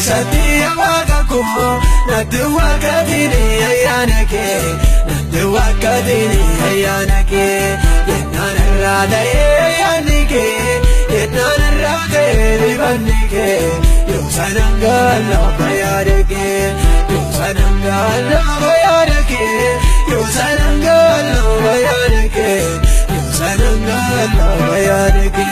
keessatti waaqa koo natti waaqatini ayyaana kee natti waaqatini ayyaana kee yennaan irraa ta'ee ayyaanni kee yennaan irraa ta'ee dibanni kee yoo sanan gaallafa yaada kee yoo sanan gaallafa yaada kee yoo sanan gaallafa yaada kee yoo sanan gaallafa yaada kee.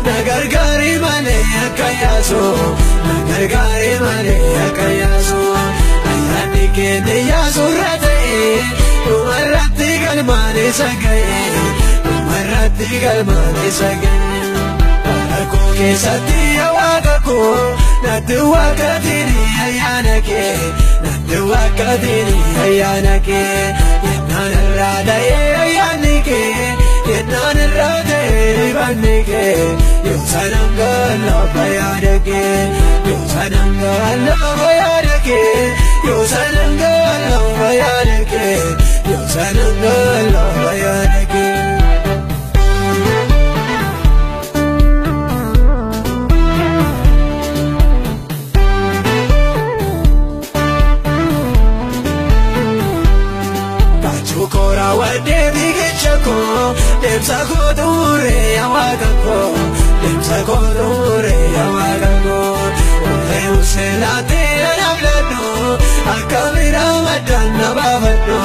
Nagargari malee akka yaasu nagargari malee akka yaasu ayyaanni keenya yaasurra ta'ee dhumarratti galmaan isa ga'ee dhumarratti galmaan isa ga'ee rakkoo keessatti waaqa koo natti waaqatini ayyaana kee natti waaqatini ayyaana kee yennaan irraa ta'ee ayyaanni kee yennaan irraa ta'ee dibanni kee yoo sanan gaallafa yaada kee yoo sanan gaallafa yaada kee yoo sanan gaallafa yaada kee yoo sanan gaallafa yaada kee. Kachukora wadde bigicha koo deemsa koo duree waaqa koo deemsa koo duree waaqa koo ooluu seelaatee anabladhu akka bira maddaan na baafadhu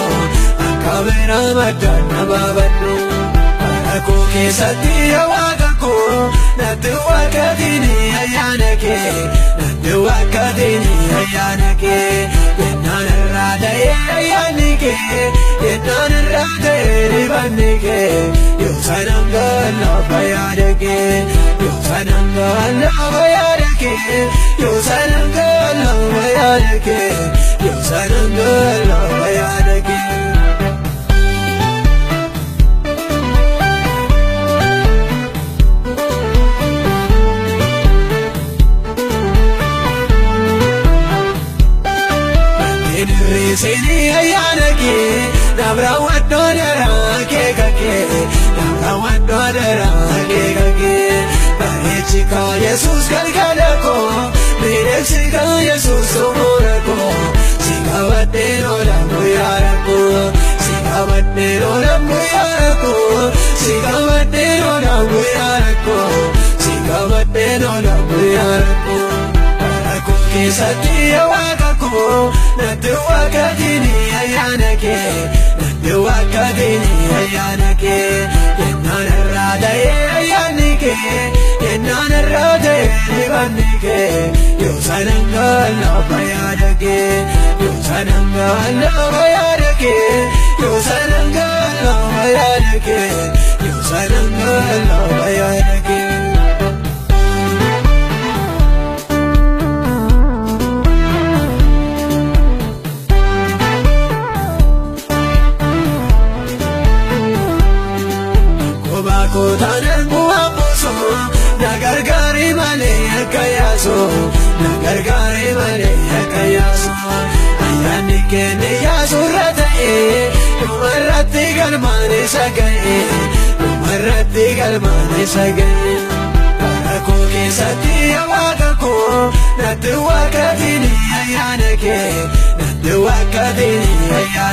akka bira maddaan na baafadhu rakkoo keessatti waaqa koo natti waaqatini ayyaana kee natti waaqatini ayyaana kee yennaan irraa ta'ee ayyaanni kee yennaan irraa ta'ee dibanni kee yoo sanan gaallafa yaada kee yoo sanan gaallafa yaada kee yoo sanan gaallafa yaada kee yoo sanan gaallafa yaada kee. Sini ayyaana kee namra waddoo daraa kee kakee namra waddoo daraa kee kakee bareechi kaa Yesuus galgala koo miidhagsi kaa Yesuus umuura koo si qabaddee loolaan guyyaara koo si qabaddee loolaan guyyaara koo si qabaddee loolaan guyyaara koo si qabaddee loolaan guyyaara koo rakkoo keessatti waaqa koo natti waaqatini ayyaana kee natti waaqatini ayyaana kee yennaan irraa ta'ee ayyaanni kee yennaan irraa ta'ee dibanni kee yoo sanan gaallafa yaada kee yoo sanan gaallafa yaada kee yoo sanan gaallafa yaada kee yoo sanan gaallafa yaada kee. Kootanan bu'aamuusu nagargari malee akka yaasu nagargari malee akka yaasu ayyaanni keenya yaasurra ta'ee dhumarratti galmaan isa ga'ee dhumarratti galmaan isa ga'ee rakkoo keessatti waaqa koo natti waaqatini ayyaana kee natti waaqatini ayyaana